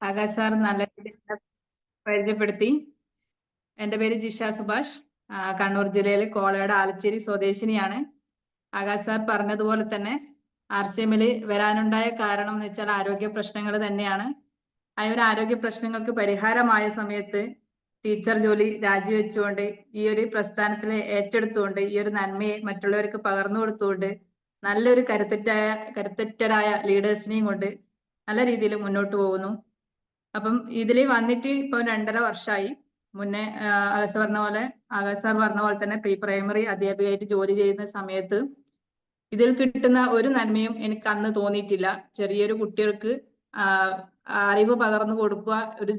Akash sir നല്ല രീതിയിൽ പരിചയപ്പെടുത്തി. എൻ്റെ പേര് ജിഷ സുഭാഷ്. കണ്ണൂർ ജില്ലയിലെ കോളയുടെ ആലച്ചേരി സ്വദേശിനിയാണ്. ആകാശ് സാർ പറഞ്ഞതുപോലെ തന്നെ RCMൽ വരാനുണ്ടായ കാരണം എന്ന് വെച്ചാൽ ആരോഗ്യ പ്രശ്നങ്ങൾ തന്നെയാണ്. ആ ഒരു ആരോഗ്യ പ്രശ്നങ്ങൾക്ക് പരിഹാരമായ സമയത്ത് ടീച്ചർ ജോലി രാജിവെച്ചുകൊണ്ട് ഈ ഒരു പ്രസ്ഥാനത്തിൽ ഏറ്റെടുത്തുകൊണ്ട് ഈ ഒരു നന്മയെ മറ്റുള്ളവർക്ക് പകർന്നു കൊടുത്തുകൊണ്ട് നല്ലൊരു കരുത്തരായ ലീഡേഴ്സിനെയും കൊണ്ട് നല്ല രീതിയിൽ മുന്നോട്ട് പോകുന്നു. അപ്പം ഇതിൽ വന്നിട്ട് ഇപ്പൊ 2.5 വർഷമായി. മുന്നേ ആകാശ് സാർ പറഞ്ഞ പോലെ തന്നെ പ്രീ പ്രൈമറി അധ്യാപികയായിട്ട് ജോലി ചെയ്യുന്ന സമയത്ത് ഇതിൽ കിട്ടുന്ന ഒരു നന്മയും എനിക്ക് അന്ന് തോന്നിയിട്ടില്ല. ചെറിയൊരു കുട്ടികൾക്ക് അറിവ് പകർന്നു കൊടുക്കുക, ഒരു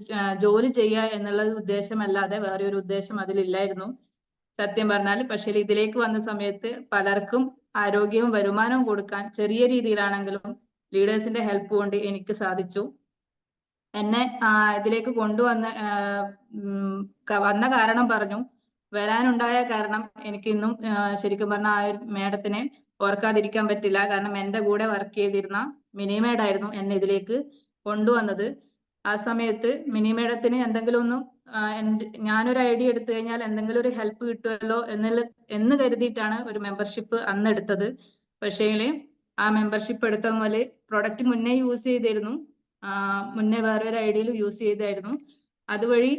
ജോലി ചെയ്യുക എന്നുള്ള ഉദ്ദേശമല്ലാതെ വേറെ ഒരു ഉദ്ദേശം അതിലില്ലായിരുന്നു സത്യം പറഞ്ഞാൽ. പക്ഷേ ഇതിലേക്ക് വന്ന സമയത്ത് പലർക്കും ആരോഗ്യവും വരുമാനവും കൊടുക്കാൻ ചെറിയ രീതിയിലാണെങ്കിലും ലീഡേഴ്സിന്റെ ഹെൽപ്പ് കൊണ്ട് എനിക്ക് സാധിച്ചു. എന്നെ ഇതിലേക്ക് കൊണ്ടുവന്ന വന്ന കാരണം പറഞ്ഞു, വരാനുണ്ടായ കാരണം എനിക്ക് ഇന്നും ശരിക്കും പറഞ്ഞ ആ ഒരു മേഡത്തിനെ ഓർക്കാതിരിക്കാൻ പറ്റില്ല. കാരണം എൻ്റെ കൂടെ വർക്ക് ചെയ്തിരുന്ന മിനി മേഡായിരുന്നു എന്നെ ഇതിലേക്ക് കൊണ്ടുവന്നത്. ആ സമയത്ത് മിനി മേഡത്തിന് എന്തെങ്കിലും ഒന്നും ഞാനൊരു ഐഡിയ എടുത്തു കഴിഞ്ഞാൽ എന്തെങ്കിലും ഒരു ഹെൽപ്പ് കിട്ടുമല്ലോ എന്ന് കരുതിയിട്ടാണ് ഒരു മെമ്പർഷിപ്പ് അന്ന് എടുത്തത്. പക്ഷേങ്കില് ആ മെമ്പർഷിപ്പ് എടുത്ത മുതൽ പ്രൊഡക്റ്റ് മുന്നേ യൂസ് ചെയ്തിരുന്നു, മുന്നേ വേറൊരു ഐഡിയയിൽ യൂസ് ചെയ്തായിരുന്നു. അതുവഴി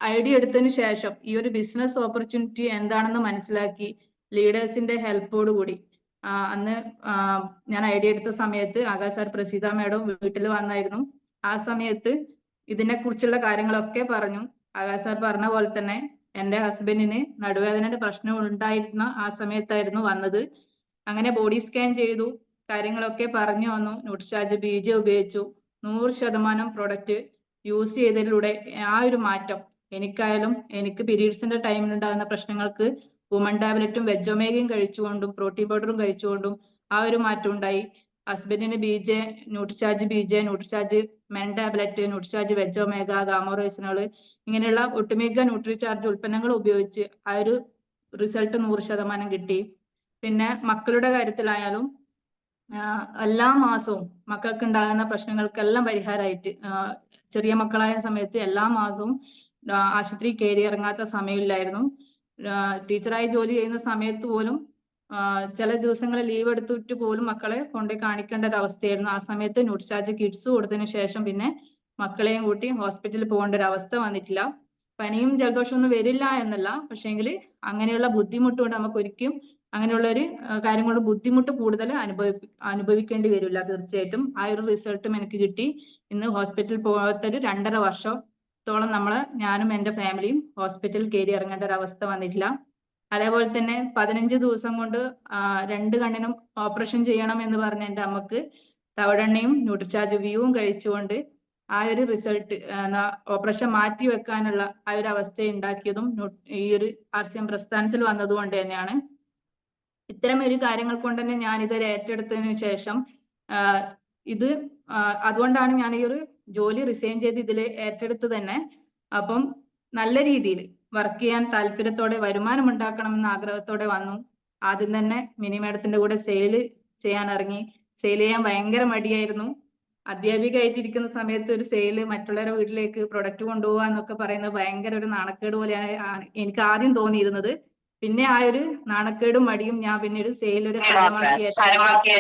ഐഡിയ എടുത്തതിന് ശേഷം ഈ ഒരു ബിസിനസ് ഓപ്പർച്യൂണിറ്റി എന്താണെന്ന് മനസ്സിലാക്കി ലീഡേഴ്സിന്റെ ഹെൽപ്പോട് കൂടി അന്ന് ഞാൻ ഐഡിയ എടുത്ത സമയത്ത് ആകാശ് സാർ പ്രസീത മേഡം വീട്ടിൽ വന്നായിരുന്നു. ആ സമയത്ത് ഇതിനെക്കുറിച്ചുള്ള കാര്യങ്ങളൊക്കെ പറഞ്ഞു. ആകാശ് സാർ പറഞ്ഞ പോലെ തന്നെ എൻ്റെ ഹസ്ബൻഡിന് നടുവേദനയുടെ പ്രശ്നം ഉണ്ടായിരുന്ന ആ സമയത്തായിരുന്നു വന്നത്. അങ്ങനെ ബോഡി സ്കാൻ ചെയ്തു, കാര്യങ്ങളൊക്കെ പറഞ്ഞു വന്നു. ന്യൂട്രിചാർജ് BJ ഉപയോഗിച്ചു. 100% പ്രൊഡക്റ്റ് യൂസ് ചെയ്തതിലൂടെ ആ ഒരു മാറ്റം എനിക്കായാലും, എനിക്ക് പീരീഡ്സിന്റെ ടൈമിൽ ഉണ്ടാകുന്ന പ്രശ്നങ്ങൾക്ക് വുമൺ ടാബ്ലറ്റും വെജൊമേഗയും കഴിച്ചുകൊണ്ടും പ്രോട്ടീൻ പൗഡറും കഴിച്ചുകൊണ്ടും ആ ഒരു മാറ്റം ഉണ്ടായി. ഹസ്ബൻഡിന് ന്യൂട്രിചാർജ് മെൻ ടാബ്ലറ്റ്, ന്യൂട്രിചാർജ് വെജൊമേഗ, ഗാമോറോസിനോൾ ഇങ്ങനെയുള്ള ഒട്ടുമിക്ക ന്യൂട്രിചാർജ് ഉൽപ്പന്നങ്ങൾ ഉപയോഗിച്ച് ആ ഒരു റിസൾട്ട് 100% കിട്ടി. പിന്നെ മക്കളുടെ കാര്യത്തിലായാലും എല്ലാ മാസവും മക്കൾക്ക് ഉണ്ടാകുന്ന പ്രശ്നങ്ങൾക്കെല്ലാം പരിഹാരമായിട്ട്, ചെറിയ മക്കളായ സമയത്ത് എല്ലാ മാസവും ആശുപത്രി കയറി ഇറങ്ങാത്ത സമയമില്ലായിരുന്നു. ടീച്ചറായി ജോലി ചെയ്യുന്ന സമയത്ത് പോലും ചില ദിവസങ്ങളിൽ ലീവ് എടുത്തിട്ട് പോലും മക്കളെ കൊണ്ട് കാണിക്കേണ്ട ഒരു അവസ്ഥയായിരുന്നു. ആ സമയത്ത് ന്യൂട്രിചാർജ് കിഡ്സ് കൊടുത്തതിന് ശേഷം പിന്നെ മക്കളെയും കൂട്ടി ഹോസ്പിറ്റലിൽ പോകേണ്ട ഒരു അവസ്ഥ വന്നിട്ടില്ല. പനിയും ജലദോഷവും ഒന്നും വരില്ല എന്നല്ല, പക്ഷേങ്കിൽ അങ്ങനെയുള്ള ബുദ്ധിമുട്ട് കൊണ്ട് നമുക്ക് ഒരിക്കലും അങ്ങനെയുള്ള ഒരു കാര്യം കൊണ്ട് ബുദ്ധിമുട്ട് കൂടുതൽ അനുഭവിക്കേണ്ടി വരില്ല. തീർച്ചയായിട്ടും ആ ഒരു റിസൾട്ടും എനിക്ക് കിട്ടി. ഇന്ന് ഹോസ്പിറ്റലിൽ പോകാത്തൊരു 2.5 വർഷത്തോളം ഞാനും എൻ്റെ ഫാമിലിയും ഹോസ്പിറ്റലിൽ കയറി ഇറങ്ങേണ്ട ഒരു അവസ്ഥ വന്നിട്ടില്ല. അതേപോലെ തന്നെ 15 ദിവസം കൊണ്ട് 2 കണ്ണിനും ഓപ്പറേഷൻ ചെയ്യണം എന്ന് പറഞ്ഞ എൻ്റെ അമ്മക്ക് തവിടെണ്ണയും ന്യൂട്രിചാർജ് വ്യൂവും കഴിച്ചുകൊണ്ട് ആ ഒരു റിസൾട്ട്, ഓപ്പറേഷൻ മാറ്റി വെക്കാനുള്ള ആ ഒരു അവസ്ഥ ഉണ്ടാക്കിയതും ഈ ഒരു RCM പ്രസ്ഥാനത്തിൽ വന്നതുകൊണ്ട് തന്നെയാണ്. ഇത്തരം ഒരു കാര്യങ്ങൾ കൊണ്ട് തന്നെ ഞാൻ ഇത് ഏറ്റെടുത്തതിനു ശേഷം ഇത് അതുകൊണ്ടാണ് ഞാൻ ഈ ഒരു ജോലി റിസൈൻ ചെയ്ത് ഇതിൽ ഏറ്റെടുത്ത് തന്നെ. അപ്പം നല്ല രീതിയിൽ വർക്ക് ചെയ്യാൻ താല്പര്യത്തോടെ, വരുമാനം ഉണ്ടാക്കണം എന്ന ആഗ്രഹത്തോടെ വന്നു. ആദ്യം തന്നെ മിനി മേഡത്തിന്റെ കൂടെ സെയിൽ ചെയ്യാൻ ഇറങ്ങി. സെയിൽ ചെയ്യാൻ ഭയങ്കര മടിയായിരുന്നു. അധ്യാപികയായിട്ടിരിക്കുന്ന സമയത്ത് ഒരു സെയില്, മറ്റുള്ളവരുടെ വീട്ടിലേക്ക് പ്രൊഡക്റ്റ് കൊണ്ടുപോകുക എന്നൊക്കെ പറയുന്നത് ഭയങ്കര ഒരു നാണക്കേട് പോലെയാണ് എനിക്ക് ആദ്യം തോന്നിയിരുന്നത്. പിന്നെ ആ ഒരു നാണക്കേടും മടിയും ഞാൻ പിന്നെ ഒരു സെയിൽ ഒരു ഹരമാക്കി.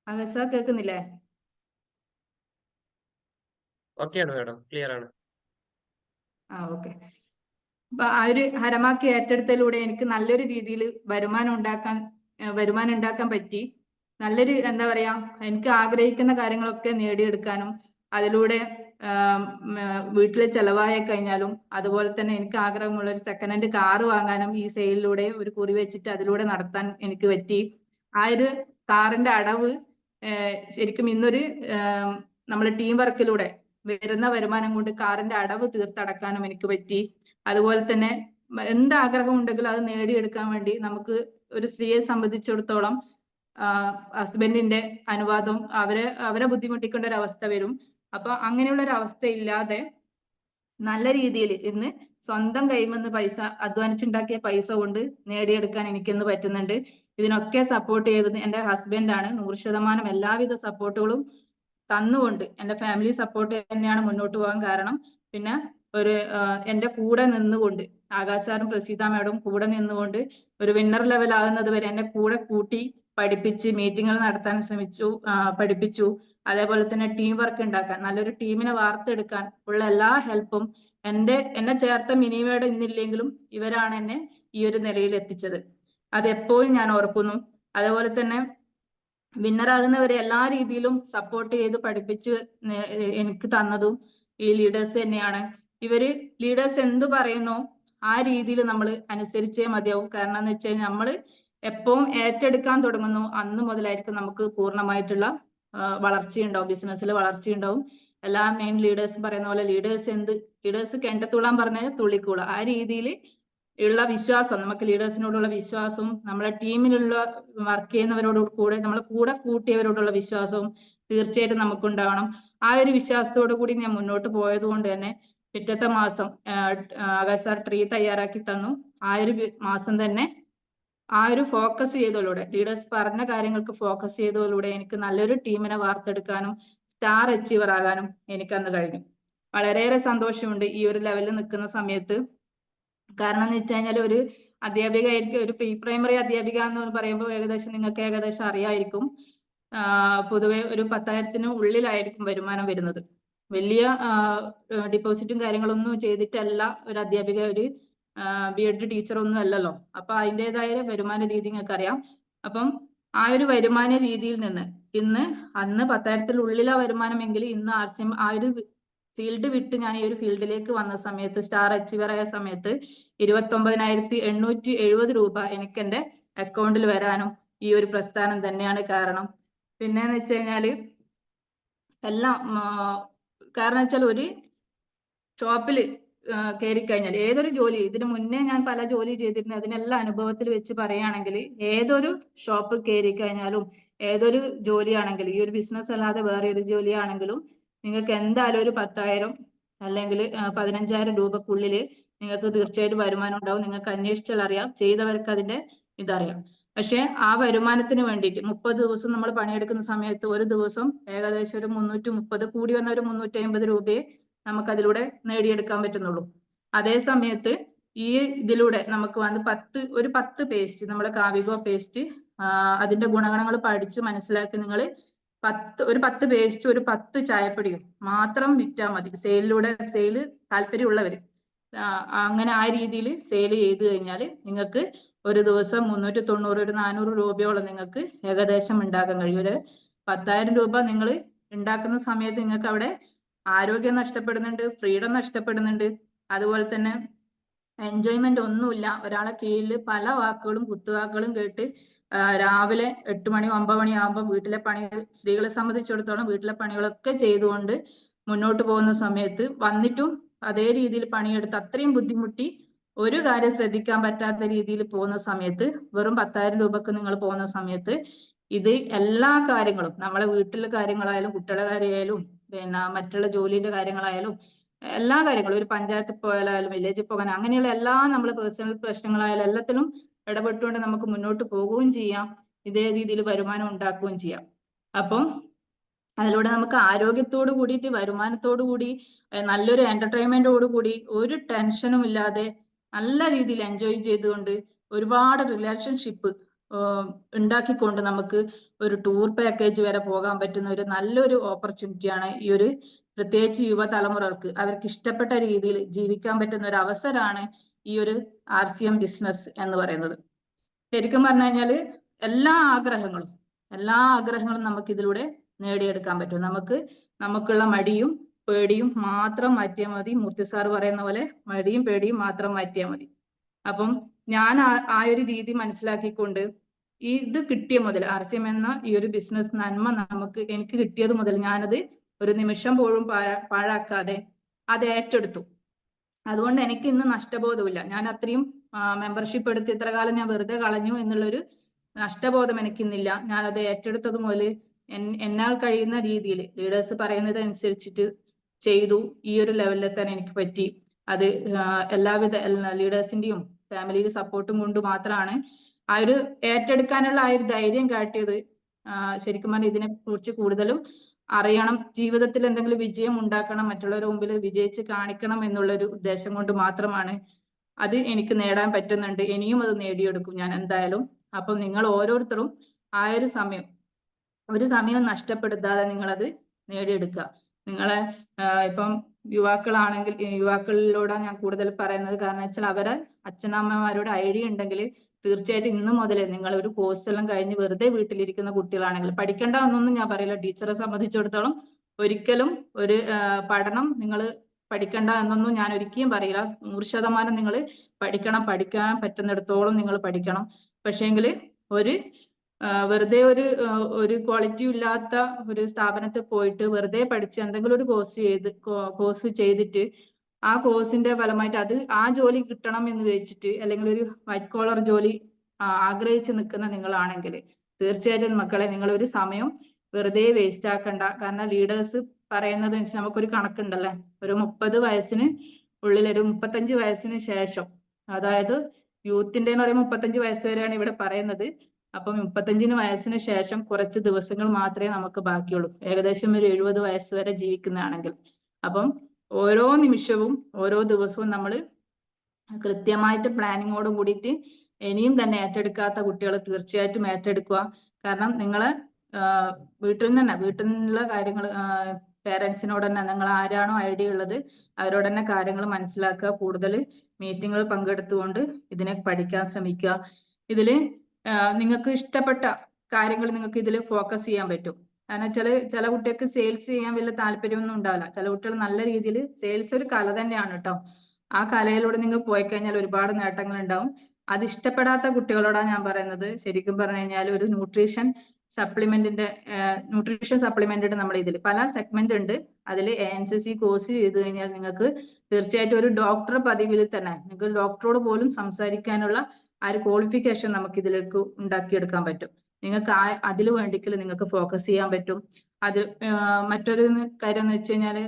ആകാശ കേൾക്കുന്നില്ലേ? ഓക്കെയാണ് മാഡം, ക്ലിയർ ആണ്. ഓക്കെ. അപ്പൊ ആ ഒരു ഹരമാക്കി ഏറ്റെടുത്തതിലൂടെ എനിക്ക് നല്ലൊരു രീതിയിൽ വരുമാനം ഉണ്ടാക്കാൻ പറ്റി. നല്ലൊരു എന്താ പറയാ, എനിക്ക് ആഗ്രഹിക്കുന്ന കാര്യങ്ങളൊക്കെ നേടിയെടുക്കാനും അതിലൂടെ വീട്ടിലെ ചെലവായി കഴിഞ്ഞാലും, അതുപോലെ തന്നെ എനിക്ക് ആഗ്രഹമുള്ള ഒരു സെക്കൻഡ് ഹാൻഡ് കാറ് വാങ്ങാനും ഈ സെയിലിലൂടെ ഒരു കുറി വെച്ചിട്ട് അതിലൂടെ നടത്താൻ എനിക്ക് പറ്റി. ആ ഒരു കാറിന്റെ അടവ് ശരിക്കും ഇന്നൊരു നമ്മളെ ടീം വർക്കിലൂടെ വരുന്ന വരുമാനം കൊണ്ട് കാറിന്റെ അടവ് തീർത്തടക്കാനും എനിക്ക് പറ്റി. അതുപോലെ തന്നെ എന്താഗ്രഹം ഉണ്ടെങ്കിലും അത് നേടിയെടുക്കാൻ വേണ്ടി നമുക്ക് ഒരു സ്ത്രീയെ സംബന്ധിച്ചിടത്തോളം ഹസ്ബൻഡിന്റെ അനുവാദം അവരെ ബുദ്ധിമുട്ടിക്കേണ്ട ഒരു അവസ്ഥ വരും. അപ്പൊ അങ്ങനെയുള്ള ഒരു അവസ്ഥ ഇല്ലാതെ നല്ല രീതിയിൽ ഇന്ന് സ്വന്തം കൈമെന്ന് അധ്വാനിച്ചുണ്ടാക്കിയ പൈസ കൊണ്ട് നേടിയെടുക്കാൻ എനിക്കിന്ന് പറ്റുന്നുണ്ട്. ഇതിനൊക്കെ സപ്പോർട്ട് ചെയ്തത് എൻ്റെ ഹസ്ബൻഡാണ്. 100% എല്ലാവിധ സപ്പോർട്ടുകളും തന്നുകൊണ്ട് എൻ്റെ ഫാമിലി സപ്പോർട്ട് തന്നെയാണ് മുന്നോട്ട് പോകാൻ കാരണം. പിന്നെ എൻ്റെ കൂടെ നിന്നുകൊണ്ട് ആകാശ് സാറും പ്രസീത മാഡവും കൂടെ നിന്നുകൊണ്ട് ഒരു വിന്നർ ലെവൽ ആകുന്നത് വരെ എന്നെ കൂടെ കൂട്ടി പഠിപ്പിച്ച് മീറ്റിങ്ങുകൾ നടത്താൻ പഠിപ്പിച്ചു. അതേപോലെ തന്നെ ടീം വർക്ക് ഉണ്ടാക്കാൻ, നല്ലൊരു ടീമിനെ വാർത്തെടുക്കാൻ ഉള്ള എല്ലാ ഹെൽപ്പും എന്നെ ചേർത്ത മിനിമയുടെ ഇന്നില്ലെങ്കിലും ഇവരാണ് എന്നെ ഈ ഒരു നിലയിൽ എത്തിച്ചത്. അത് എപ്പോഴും ഞാൻ ഓർക്കുന്നു. അതേപോലെ തന്നെ വിന്നറാകുന്നവരെ എല്ലാ രീതിയിലും സപ്പോർട്ട് ചെയ്ത് പഠിപ്പിച്ച് എനിക്ക് തന്നതും ഈ ലീഡേഴ്സ് തന്നെയാണ്. ഇവര് ലീഡേഴ്സ് എന്ത് പറയുന്നോ ആ രീതിയിൽ നമ്മൾ അനുസരിച്ചേ മതിയാവും. കാരണം എന്ന് വെച്ചാൽ നമ്മൾ എപ്പോഴും ഏറ്റെടുക്കാൻ തുടങ്ങുന്നു അന്ന് മുതലായിരിക്കും നമുക്ക് പൂർണ്ണമായിട്ടുള്ള വളർച്ചയുണ്ടാവും, ബിസിനസ്സിൽ വളർച്ചയുണ്ടാവും. എല്ലാ മെയിൻ ലീഡേഴ്സും പറയുന്ന പോലെ ലീഡേഴ്സ് കിണറ്റത്തുള്ളാൻ പറഞ്ഞാൽ തുള്ളിക്കൂള, ആ രീതിയിൽ ഉള്ള വിശ്വാസം, നമുക്ക് ലീഡേഴ്സിനോടുള്ള വിശ്വാസവും നമ്മളെ ടീമിലുള്ള വർക്ക് ചെയ്യുന്നവരോട് കൂടെ നമ്മളെ കൂടെ കൂട്ടിയവരോടുള്ള വിശ്വാസവും തീർച്ചയായിട്ടും നമുക്കുണ്ടാവണം. ആ ഒരു വിശ്വാസത്തോടു കൂടി ഞാൻ മുന്നോട്ട് പോയത് കൊണ്ട് തന്നെ പിറ്റത്തെ മാസം ആകാശ് സാർ ട്രീ തയ്യാറാക്കി തന്നു. ആ ഒരു മാസം തന്നെ ആ ഒരു ഫോക്കസ് ചെയ്തതിലൂടെ, ലീഡേഴ്സ് പറഞ്ഞ കാര്യങ്ങൾക്ക് ഫോക്കസ് ചെയ്തതിലൂടെ എനിക്ക് നല്ലൊരു ടീമിനെ വാർത്തെടുക്കാനും സ്റ്റാർ അച്ചീവർ ആകാനും എനിക്കന്ന് കഴിഞ്ഞു. വളരെയേറെ സന്തോഷമുണ്ട് ഈ ഒരു ലെവലിൽ നിൽക്കുന്ന സമയത്ത്. കാരണം എന്ന് വെച്ച് കഴിഞ്ഞാൽ ഒരു അധ്യാപികയായിരിക്കും, ഒരു പ്രീ പ്രൈമറി അധ്യാപിക എന്ന് പറയുമ്പോൾ നിങ്ങൾക്ക് ഏകദേശം അറിയായിരിക്കും. പൊതുവെ ഒരു 10,000-ന് ഉള്ളിലായിരിക്കും വരുമാനം വരുന്നത്. വലിയ ഡിപ്പോസിറ്റും കാര്യങ്ങളൊന്നും ചെയ്തിട്ടല്ല ഒരു അധ്യാപിക, ഒരു B.Ed ടീച്ചർ ഒന്നും അല്ലല്ലോ. അപ്പൊ അതിൻ്റെതായ വരുമാന രീതി നിങ്ങൾക്ക് അറിയാം. അപ്പം ആ ഒരു വരുമാന രീതിയിൽ നിന്ന് അന്ന് 10,000-നുള്ളിലാ വരുമാനമെങ്കിൽ ഇന്ന് RCM ആ ഒരു ഫീൽഡ് വിട്ട് ഞാൻ ഈ ഒരു ഫീൽഡിലേക്ക് വന്ന സമയത്ത്, സ്റ്റാർ അച്ചീവർ ആയ സമയത്ത് 29,870 രൂപ എനിക്ക് എൻ്റെ അക്കൗണ്ടിൽ വരാനും ഈ ഒരു പ്രസ്ഥാനം തന്നെയാണ് കാരണം. പിന്നെന്ന് വെച്ച് കഴിഞ്ഞാല് എല്ലാം കാരണം വെച്ചാൽ ഒരു ഷോപ്പിൽ കയറി കഴിഞ്ഞാൽ ഏതൊരു ജോലി, ഇതിനു മുന്നേ ഞാൻ പല ജോലി ചെയ്തിരുന്നത്, അതിനെല്ലാം അനുഭവത്തിൽ വെച്ച് പറയുകയാണെങ്കിൽ ഏതൊരു ഷോപ്പ് കയറി കഴിഞ്ഞാലും ഏതൊരു ജോലിയാണെങ്കിലും, ഈ ഒരു ബിസിനസ് അല്ലാതെ വേറെ ഒരു ജോലിയാണെങ്കിലും നിങ്ങൾക്ക് എന്തായാലും ഒരു 10,000 അല്ലെങ്കിൽ 15,000 രൂപക്കുള്ളിൽ നിങ്ങൾക്ക് തീർച്ചയായിട്ടും വരുമാനം ഉണ്ടാവും. നിങ്ങൾക്ക് അന്വേഷിച്ചാൽ അറിയാം, ചെയ്തവർക്ക് അതിന്റെ ഇതറിയാം. പക്ഷെ ആ വരുമാനത്തിന് വേണ്ടിയിട്ട് 30 ദിവസം നമ്മൾ പണിയെടുക്കുന്ന സമയത്ത് ഒരു ദിവസം ഏകദേശം ഒരു 330, കൂടി വന്ന ഒരു 350 രൂപയെ നമുക്ക് അതിലൂടെ നേടിയെടുക്കാൻ പറ്റുന്നുള്ളൂ. അതേ സമയത്ത് ഈ ഇതിലൂടെ നമുക്ക് വന്ന് 10 പേസ്റ്റ്, നമ്മുടെ കാവിഗോ പേസ്റ്റ്, അതിന്റെ ഗുണഗണങ്ങൾ പഠിച്ച് മനസ്സിലാക്കി നിങ്ങൾ ഒരു 10 പേസ്റ്റ്, ഒരു 10 ചായപ്പൊടിയും മാത്രം വിറ്റാൽ മതി. സെയിൽ താല്പര്യമുള്ളവര് അങ്ങനെ ആ രീതിയിൽ സെയിൽ ചെയ്ത് കഴിഞ്ഞാൽ നിങ്ങൾക്ക് ഒരു ദിവസം 390, ഒരു 400 രൂപയോളം നിങ്ങൾക്ക് ഏകദേശം ഉണ്ടാക്കാൻ കഴിയും. ഒരു 10,000 രൂപ നിങ്ങൾ ഉണ്ടാക്കുന്ന സമയത്ത് നിങ്ങൾക്ക് അവിടെ ആരോഗ്യം നഷ്ടപ്പെടുന്നുണ്ട്, ഫ്രീഡം നഷ്ടപ്പെടുന്നുണ്ട്, അതുപോലെ തന്നെ എൻജോയ്മെന്റ് ഒന്നുമില്ല. ഒരാളെ കീഴിൽ പല വാക്കുകളും കുത്തുവാക്കുകളും കേട്ട് രാവിലെ 8 മണി 9 മണി ആകുമ്പോൾ വീട്ടിലെ പണി, സ്ത്രീകളെ സംബന്ധിച്ചിടത്തോളം വീട്ടിലെ പണികളൊക്കെ ചെയ്തുകൊണ്ട് മുന്നോട്ട് പോകുന്ന സമയത്ത് വന്നിട്ടും അതേ രീതിയിൽ പണിയെടുത്ത് അത്രയും ബുദ്ധിമുട്ടി ഒരു കാര്യം ശ്രദ്ധിക്കാൻ പറ്റാത്ത രീതിയിൽ പോകുന്ന സമയത്ത്, വെറും 10,000 രൂപക്ക് നിങ്ങൾ പോകുന്ന സമയത്ത് ഇത് എല്ലാ കാര്യങ്ങളും, നമ്മളെ വീട്ടിലെ കാര്യങ്ങളായാലും കുട്ടികളുടെ കാര്യമായാലും പിന്നെ മറ്റുള്ള ജോലിയുടെ കാര്യങ്ങളായാലും എല്ലാ കാര്യങ്ങളും, ഒരു പഞ്ചായത്തിൽ പോയാലും വില്ലേജിൽ പോകാൻ, അങ്ങനെയുള്ള എല്ലാ നമ്മളെ പേഴ്സണൽ പ്രശ്നങ്ങളായാലും എല്ലാത്തിലും ഇടപെട്ടുകൊണ്ട് നമുക്ക് മുന്നോട്ട് പോകുകയും ചെയ്യാം, ഇതേ രീതിയിൽ വരുമാനം ഉണ്ടാക്കുകയും ചെയ്യാം. അപ്പം അതിലൂടെ നമുക്ക് ആരോഗ്യത്തോടു കൂടിയിട്ട്, വരുമാനത്തോടു കൂടി, നല്ലൊരു എന്റർടൈൻമെന്റോടു കൂടി, ഒരു ടെൻഷനും ഇല്ലാതെ നല്ല രീതിയിൽ എൻജോയ് ചെയ്തുകൊണ്ട് ഒരുപാട് റിലേഷൻഷിപ്പ് ഉണ്ടാക്കിക്കൊണ്ട് നമുക്ക് ഒരു ടൂർ പാക്കേജ് വരെ പോകാൻ പറ്റുന്ന ഒരു നല്ലൊരു ഓപ്പർച്യൂണിറ്റിയാണ് ഈ ഒരു, പ്രത്യേകിച്ച് യുവതലമുറകൾക്ക് അവർക്ക് ഇഷ്ടപ്പെട്ട രീതിയിൽ ജീവിക്കാൻ പറ്റുന്ന ഒരു അവസരമാണ് ഈ ഒരു RCM ബിസിനസ് എന്ന് പറയുന്നത്. ശരിക്കും പറഞ്ഞു കഴിഞ്ഞാൽ എല്ലാ ആഗ്രഹങ്ങളും നമുക്ക് ഇതിലൂടെ നേടിയെടുക്കാൻ പറ്റും. നമുക്കുള്ള മടിയും പേടിയും മാത്രം മാറ്റിയാൽ മതി. മൂർത്തി സാർ പറയുന്ന പോലെ മടിയും പേടിയും മാത്രം മാറ്റിയാൽ മതി. അപ്പം ഞാൻ ആ ഒരു രീതി മനസ്സിലാക്കിക്കൊണ്ട് ഇത് കിട്ടിയ മുതൽ, RCM എന്ന ഈ ഒരു ബിസിനസ് നന്മ എനിക്ക് കിട്ടിയത് മുതൽ ഞാനത് ഒരു നിമിഷം പോലും പാഴാക്കാതെ അത് ഏറ്റെടുത്തു. അതുകൊണ്ട് എനിക്ക് ഇന്ന് നഷ്ടബോധമില്ല. ഞാൻ അത്രയും മെമ്പർഷിപ്പ് എടുത്ത് ഇത്ര കാലം ഞാൻ വെറുതെ കളഞ്ഞു എന്നുള്ളൊരു നഷ്ടബോധം എനിക്കിന്നില്ല. ഞാനത് ഏറ്റെടുത്തത് മുതൽ എന്നാൽ കഴിയുന്ന രീതിയിൽ ലീഡേഴ്സ് പറയുന്നത് അനുസരിച്ചിട്ട് ചെയ്തു. ഈ ഒരു ലെവലിലെത്താൻ എനിക്ക് പറ്റി. അത് എല്ലാവിധ ലീഡേഴ്സിന്റെയും ഫാമിലിയുടെ സപ്പോർട്ടും കൊണ്ട് മാത്രമാണ്. ആ ഒരു ഏറ്റെടുക്കാനുള്ള ആ ഒരു ധൈര്യം കാട്ടിയത് ശരിക്കും പറഞ്ഞാൽ ഇതിനെ കുറിച്ച് കൂടുതലും അറിയണം, ജീവിതത്തിൽ എന്തെങ്കിലും വിജയം ഉണ്ടാക്കണം, മറ്റുള്ളവരുടെ മുമ്പിൽ വിജയിച്ച് കാണിക്കണം എന്നുള്ളൊരു ഉദ്ദേശം കൊണ്ട് മാത്രമാണ്. അത് എനിക്ക് നേടാൻ പറ്റുന്നുണ്ട്, ഇനിയും അത് നേടിയെടുക്കും ഞാൻ എന്തായാലും. അപ്പം നിങ്ങൾ ഓരോരുത്തരും ആ ഒരു സമയം നഷ്ടപ്പെടുത്താതെ നിങ്ങളത് നേടിയെടുക്കുക. നിങ്ങളെ ഇപ്പം യുവാക്കളാണെങ്കിൽ യുവാക്കളിലൂടെ ഞാൻ കൂടുതൽ പറയുന്നത്, കാരണം വെച്ചാൽ അവരെ അച്ഛനമ്മമാരോട് ഐഡിയ ഉണ്ടെങ്കിൽ തീർച്ചയായിട്ടും ഇന്ന് മുതൽ നിങ്ങൾ ഒരു കോഴ്സ് എല്ലാം കഴിഞ്ഞ് വെറുതെ വീട്ടിലിരിക്കുന്ന കുട്ടികളാണെങ്കിൽ പഠിക്കേണ്ട എന്നൊന്നും ഞാൻ പറയില്ല. ടീച്ചറെ സംബന്ധിച്ചിടത്തോളം ഒരിക്കലും ഒരു പഠനം നിങ്ങൾ പഠിക്കണ്ട എന്നൊന്നും ഞാൻ ഒരിക്കലും പറയില്ല. 100% നിങ്ങൾ പഠിക്കണം, പഠിക്കാൻ പറ്റുന്നിടത്തോളം നിങ്ങൾ പഠിക്കണം. പക്ഷേങ്കിൽ ഒരു വെറുതെ ഒരു ക്വാളിറ്റി ഇല്ലാത്ത ഒരു സ്ഥാപനത്തിൽ പോയിട്ട് വെറുതെ പഠിച്ച് എന്തെങ്കിലും ഒരു കോഴ്സ് ചെയ്തിട്ട് ആ കോഴ്സിന്റെ ഫലമായിട്ട് അത് ആ ജോലി കിട്ടണം എന്ന് വെച്ചിട്ട് അല്ലെങ്കിൽ ഒരു വൈറ്റ് കോളർ ജോലി ആഗ്രഹിച്ച് നിൽക്കുന്ന നിങ്ങളാണെങ്കിൽ തീർച്ചയായിട്ടും മക്കളെ നിങ്ങൾ ഒരു സമയം വെറുതെ വേസ്റ്റ് ആക്കണ്ട. കാരണം ലീഡേഴ്സ് പറയുന്നത് നമുക്കൊരു കണക്കുണ്ടല്ലേ, ഒരു 30 വയസ്സിന് ഉള്ളിൽ ഒരു 35 വയസ്സിന് ശേഷം, അതായത് യൂത്തിന്റെ എന്ന് പറയുമ്പോൾ 35 വയസ്സ് വരെയാണ് ഇവിടെ പറയുന്നത്. അപ്പം 35 വയസ്സിന് ശേഷം കുറച്ച് ദിവസങ്ങൾ മാത്രമേ നമുക്ക് ബാക്കിയുള്ളൂ, ഏകദേശം ഒരു 70 വയസ്സ് വരെ ജീവിക്കുന്നതാണെങ്കിൽ. അപ്പം ഓരോ നിമിഷവും ഓരോ ദിവസവും നമ്മൾ കൃത്യമായിട്ട് പ്ലാനിങ്ങോട് കൂടിയിട്ട് ഇനിയും തന്നെ ഏറ്റെടുക്കാത്ത കുട്ടികൾ തീർച്ചയായിട്ടും ഏറ്റെടുക്കുക. കാരണം നിങ്ങളെ വീട്ടിൽ നിന്നുള്ള കാര്യങ്ങൾ പേരൻസിനോട് തന്നെ നിങ്ങൾ ആരാണോ ഐഡിയ ഉള്ളത് അവരോട് തന്നെ കാര്യങ്ങൾ മനസ്സിലാക്കുക. കൂടുതൽ മീറ്റിങ്ങുകൾ പങ്കെടുത്തുകൊണ്ട് ഇതിനെ പഠിക്കാൻ ശ്രമിക്കുക. ഇതിൽ നിങ്ങൾക്ക് ഇഷ്ടപ്പെട്ട കാര്യങ്ങൾ നിങ്ങൾക്ക് ഇതിൽ ഫോക്കസ് ചെയ്യാൻ പറ്റും. കാരണം ചില കുട്ടികൾക്ക് സെയിൽസ് ചെയ്യാൻ വലിയ താല്പര്യമൊന്നും ഉണ്ടാവില്ല. ചില കുട്ടികൾ നല്ല രീതിയിൽ, സെയിൽസ് ഒരു കല തന്നെയാണ് കേട്ടോ, ആ കലയിലൂടെ നിങ്ങൾ പോയി കഴിഞ്ഞാൽ ഒരുപാട് നേട്ടങ്ങൾ ഉണ്ടാവും. അത് ഇഷ്ടപ്പെടാത്ത കുട്ടികളോടാണ് ഞാൻ പറയുന്നത്, ശരിക്കും പറഞ്ഞു കഴിഞ്ഞാൽ ഒരു ന്യൂട്രീഷൻ സപ്ലിമെന്റഡ് നമ്മുടെ ഇതിൽ പല സെഗ്മെന്റ് ഉണ്ട്. അതിൽ ANCC കോഴ്സ് ചെയ്ത് കഴിഞ്ഞാൽ നിങ്ങൾക്ക് തീർച്ചയായിട്ടും ഒരു ഡോക്ടർ പദവിയിൽ തന്നെ നിങ്ങൾക്ക് ഡോക്ടറോട് പോലും സംസാരിക്കാനുള്ള ആ ഒരു ക്വാളിഫിക്കേഷൻ നമുക്ക് ഇതിലേക്ക് ഉണ്ടാക്കിയെടുക്കാൻ പറ്റും. നിങ്ങൾക്ക് അതിൽ വേണ്ടിക്കൽ നിങ്ങൾക്ക് ഫോക്കസ് ചെയ്യാൻ പറ്റും. അത് മറ്റൊരു കാര്യം എന്ന് വെച്ച് കഴിഞ്ഞാൽ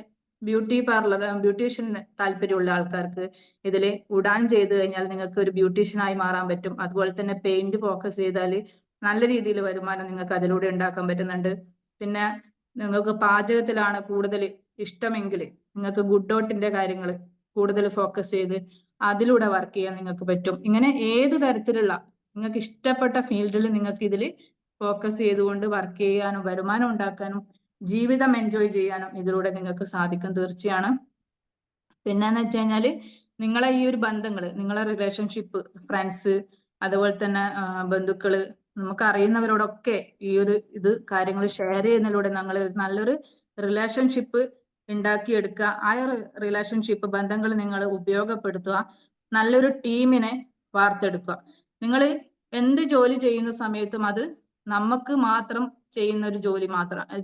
ബ്യൂട്ടീഷ്യന് താല്പര്യമുള്ള ആൾക്കാർക്ക് ഇതിൽ ഉഡാൻ ചെയ്ത് കഴിഞ്ഞാൽ നിങ്ങൾക്ക് ഒരു ബ്യൂട്ടീഷ്യനായി മാറാൻ പറ്റും. അതുപോലെ തന്നെ പെയിന്റ് ഫോക്കസ് ചെയ്താൽ നല്ല രീതിയിൽ വരുമാനം നിങ്ങൾക്ക് അതിലൂടെ ഉണ്ടാക്കാൻ പറ്റുന്നുണ്ട്. പിന്നെ നിങ്ങൾക്ക് പാചകത്തിലാണ് കൂടുതൽ ഇഷ്ടമെങ്കിൽ നിങ്ങൾക്ക് ഗുഡ് ഡോട്ടിന്റെ കാര്യങ്ങൾ കൂടുതൽ ഫോക്കസ് ചെയ്ത് അതിലൂടെ വർക്ക് ചെയ്യാൻ നിങ്ങൾക്ക് പറ്റും. ഇങ്ങനെ ഏത് തരത്തിലുള്ള നിങ്ങൾക്ക് ഇഷ്ടപ്പെട്ട ഫീൽഡിൽ നിങ്ങൾക്ക് ഇതിൽ ഫോക്കസ് ചെയ്തുകൊണ്ട് വർക്ക് ചെയ്യാനും വരുമാനം ഉണ്ടാക്കാനും ജീവിതം എൻജോയ് ചെയ്യാനും ഇതിലൂടെ നിങ്ങൾക്ക് സാധിക്കും തീർച്ചയാണ്. പിന്നെന്ന് വെച്ച് കഴിഞ്ഞാല് നിങ്ങളെ ഈ ഒരു ബന്ധങ്ങള്, നിങ്ങളെ റിലേഷൻഷിപ്പ്, ഫ്രണ്ട്സ്, അതുപോലെ തന്നെ ബന്ധുക്കള്, നമുക്ക് അറിയുന്നവരോടൊക്കെ ഈ ഒരു കാര്യങ്ങൾ ഷെയർ ചെയ്യുന്നതിലൂടെ നല്ലൊരു റിലേഷൻഷിപ്പ് ഉണ്ടാക്കിയെടുക്കുക. ആ റിലേഷൻഷിപ്പ് ബന്ധങ്ങൾ നിങ്ങൾ ഉപയോഗപ്പെടുത്തുക. നല്ലൊരു ടീമിനെ വാർത്തെടുക്കുക. നിങ്ങൾ എന്ത് ജോലി ചെയ്യുന്ന സമയത്തും അത് നമുക്ക് മാത്രം ചെയ്യുന്ന ഒരു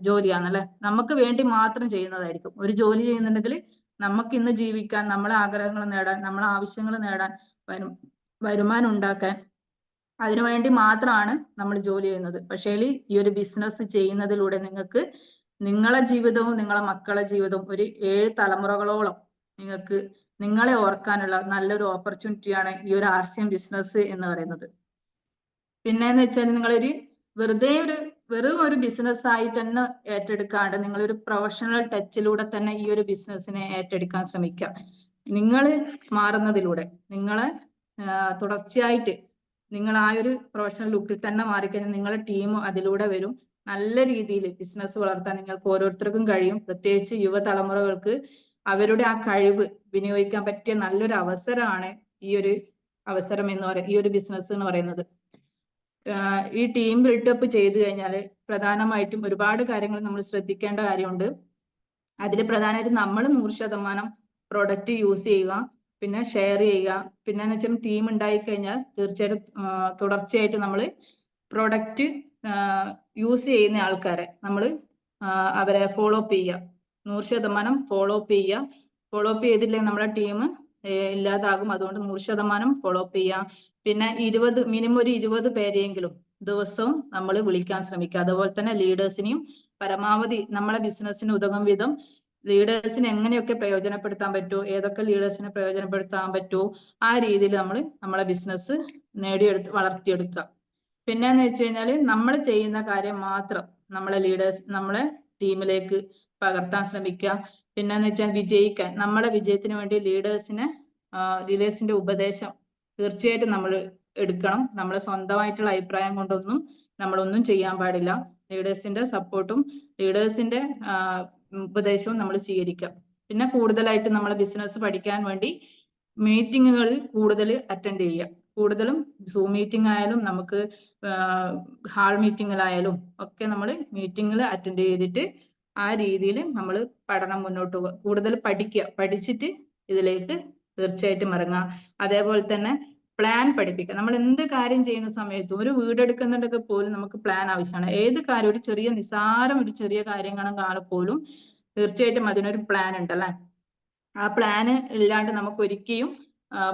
ജോലിയാണല്ലേ, നമുക്ക് വേണ്ടി മാത്രം ചെയ്യുന്നതായിരിക്കും. ഒരു ജോലി ചെയ്യുന്നുണ്ടെങ്കിൽ നമുക്ക് ഇന്ന് ജീവിക്കാൻ, നമ്മളെ ആഗ്രഹങ്ങൾ നേടാൻ, നമ്മളെ ആവശ്യങ്ങൾ നേടാൻ, വരുമാനം ഉണ്ടാക്കാൻ, അതിനുവേണ്ടി മാത്രമാണ് നമ്മൾ ജോലി ചെയ്യുന്നത്. പക്ഷേ ഈ ഒരു ബിസിനസ് ചെയ്യുന്നതിലൂടെ നിങ്ങൾക്ക് നിങ്ങളെ ജീവിതവും നിങ്ങളെ മക്കളെ ജീവിതവും ഒരു 7 തലമുറകളോളം നിങ്ങൾക്ക് നിങ്ങളെ ഓർക്കാനുള്ള നല്ലൊരു ഓപ്പർച്യൂണിറ്റിയാണ് ഈ ഒരു RCM ബിസിനസ് എന്ന് പറയുന്നത്. പിന്നെന്ന് വെച്ചാൽ നിങ്ങളൊരു വെറും ഒരു ബിസിനസ് ആയിട്ട് തന്നെ ഏറ്റെടുക്കാണ്ട് നിങ്ങളൊരു പ്രൊഫഷണൽ ടച്ചിലൂടെ തന്നെ ഈ ഒരു ബിസിനസ്സിനെ ഏറ്റെടുക്കാൻ ശ്രമിക്കുക. നിങ്ങൾ മാറുന്നതിലൂടെ, നിങ്ങളെ തുടർച്ചയായിട്ട് നിങ്ങൾ ആ ഒരു പ്രൊഫഷണൽ ലുക്കിൽ തന്നെ മാറിക്കഴിഞ്ഞാൽ നിങ്ങളുടെ ടീം അതിലൂടെ വരും. നല്ല രീതിയിൽ ബിസിനസ് വളർത്താൻ നിങ്ങൾക്ക് ഓരോരുത്തർക്കും കഴിയും. പ്രത്യേകിച്ച് യുവതലമുറകൾക്ക് അവരുടെ ആ കഴിവ് വിനിയോഗിക്കാൻ പറ്റിയ നല്ലൊരു അവസരമാണ് ഈ ഒരു ബിസിനസ് എന്ന് പറയുന്നത്. ഈ ടീം ബിൽഡപ്പ് ചെയ്തു കഴിഞ്ഞാൽ പ്രധാനമായിട്ടും ഒരുപാട് കാര്യങ്ങൾ നമ്മൾ ശ്രദ്ധിക്കേണ്ട കാര്യമുണ്ട്. അതിൽ പ്രധാനമായിട്ടും നമ്മൾ 100% പ്രൊഡക്റ്റ് യൂസ് ചെയ്യുക, പിന്നെ ഷെയർ ചെയ്യുക. പിന്നെ വെച്ചാൽ ടീം ഉണ്ടായി കഴിഞ്ഞാൽ തീർച്ചയായിട്ടും തുടർച്ചയായിട്ട് നമ്മൾ പ്രൊഡക്റ്റ് യൂസ് ചെയ്യുന്ന ആൾക്കാരെ നമ്മൾ അവരെ ഫോളോ അപ്പ് ചെയ്യുക, 100% ഫോളോ അപ്പ് ചെയ്യുക. ഫോളോ അപ്പ് ചെയ്തില്ലെങ്കിൽ നമ്മുടെ ടീം ഇല്ലാതാകും. അതുകൊണ്ട് 100% ഫോളോ അപ്പ് ചെയ്യുക. പിന്നെ മിനിമം ഒരു 20 പേരെയെങ്കിലും ദിവസവും നമ്മൾ വിളിക്കാൻ ശ്രമിക്കുക. അതുപോലെ തന്നെ ലീഡേഴ്സിനെയും പരമാവധി നമ്മളെ ബിസിനസ്സിന് ഉതകും വിധം ലീഡേഴ്സിനെ എങ്ങനെയൊക്കെ പ്രയോജനപ്പെടുത്താൻ പറ്റുമോ, ഏതൊക്കെ ലീഡേഴ്സിനെ പ്രയോജനപ്പെടുത്താൻ പറ്റുമോ, ആ രീതിയിൽ നമ്മൾ നമ്മളെ ബിസിനസ് വളർത്തിയെടുക്കുക. പിന്നെന്ന് വെച്ച് കഴിഞ്ഞാൽ നമ്മൾ ചെയ്യുന്ന കാര്യം മാത്രം നമ്മളെ ടീമിലേക്ക് പകർത്താൻ ശ്രമിക്കുക. പിന്നെന്ന് വെച്ചാൽ വിജയിക്കാൻ, നമ്മളെ വിജയത്തിന് വേണ്ടി ലീഡേഴ്സിന്റെ ഉപദേശം തീർച്ചയായിട്ടും നമ്മൾ എടുക്കണം. നമ്മളെ സ്വന്തമായിട്ടുള്ള അഭിപ്രായം കൊണ്ടൊന്നും നമ്മളൊന്നും ചെയ്യാൻ പാടില്ല. ലീഡേഴ്സിന്റെ സപ്പോർട്ടും ലീഡേഴ്സിന്റെ ഉപദേശവും നമ്മൾ സ്വീകരിക്കുക. പിന്നെ കൂടുതലായിട്ട് നമ്മളെ ബിസിനസ് പഠിക്കാൻ വേണ്ടി മീറ്റിങ്ങുകളിൽ കൂടുതൽ അറ്റൻഡ് ചെയ്യുക. കൂടുതലും സൂം മീറ്റിംഗ് ആയാലും നമുക്ക് ഹാൾ മീറ്റിങ്ങിലായാലും ഒക്കെ നമ്മൾ മീറ്റിങ്ങിൽ അറ്റൻഡ് ചെയ്തിട്ട് ആ രീതിയിൽ നമ്മൾ പഠനം മുന്നോട്ട് പോകുക. കൂടുതൽ പഠിച്ചിട്ട് ഇതിലേക്ക് തീർച്ചയായിട്ടും ഇറങ്ങുക. അതേപോലെ തന്നെ പ്ലാൻ പഠിപ്പിക്കുക. നമ്മൾ എന്ത് കാര്യം ചെയ്യുന്ന സമയത്തും, ഒരു വീടെടുക്കുന്നുണ്ടെങ്കിൽ പോലും നമുക്ക് പ്ലാൻ ആവശ്യമാണ്. ഏത് കാര്യം, ഒരു ചെറിയ കാര്യങ്ങളാണ് പോലും തീർച്ചയായിട്ടും അതിനൊരു പ്ലാൻ ഉണ്ടല്ലേ. ആ പ്ലാന് ഇല്ലാണ്ട് നമുക്ക് ഒരിക്കലും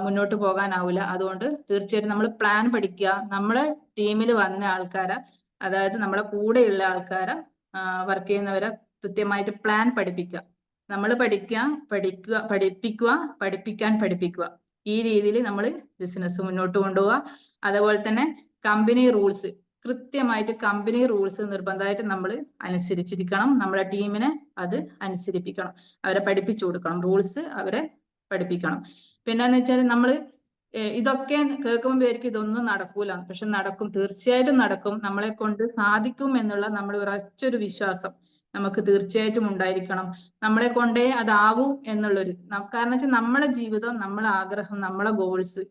മുന്നോട്ട് പോകാനാവില്ല. അതുകൊണ്ട് തീർച്ചയായിട്ടും നമ്മൾ പ്ലാൻ പഠിക്കുക. നമ്മളെ ടീമിൽ വന്ന ആൾക്കാരെ, അതായത് നമ്മളെ കൂടെയുള്ള ആൾക്കാരെ, വർക്ക് ചെയ്യുന്നവരെ കൃത്യമായിട്ട് പ്ലാൻ പഠിപ്പിക്കുക. നമ്മൾ പഠിപ്പിക്കുക. ഈ രീതിയിൽ നമ്മൾ ബിസിനസ് മുന്നോട്ട് കൊണ്ടുപോവുക. അതുപോലെ തന്നെ കമ്പനി റൂൾസ്, കൃത്യമായിട്ട് കമ്പനി റൂൾസ് നിർബന്ധമായിട്ട് നമ്മൾ അനുസരിച്ചിരിക്കണം. നമ്മളെ ടീമിനെ അത് അനുസരിപ്പിക്കണം, അവരെ പഠിപ്പിച്ചു കൊടുക്കണം, റൂൾസ് അവരെ പഠിപ്പിക്കണം. പിന്നെന്ന് വെച്ചാൽ നമ്മൾ ഇതൊക്കെ കേൾക്കുമ്പോൾ പേർക്ക് ഇതൊന്നും നടക്കൂല, പക്ഷെ നടക്കും, തീർച്ചയായിട്ടും നടക്കും. നമ്മളെ കൊണ്ട് സാധിക്കും എന്നുള്ള നമ്മൾ ഉറച്ചൊരു വിശ്വാസം നമുക്ക് തീർച്ചയായിട്ടും ഉണ്ടായിരിക്കണം. നമ്മളെ കൊണ്ടേ അതാവൂ എന്നുള്ളൊരു, കാരണം വെച്ചാൽ നമ്മളെ ജീവിതം, നമ്മളെ ആഗ്രഹം, നമ്മളെ ഗോൾസ്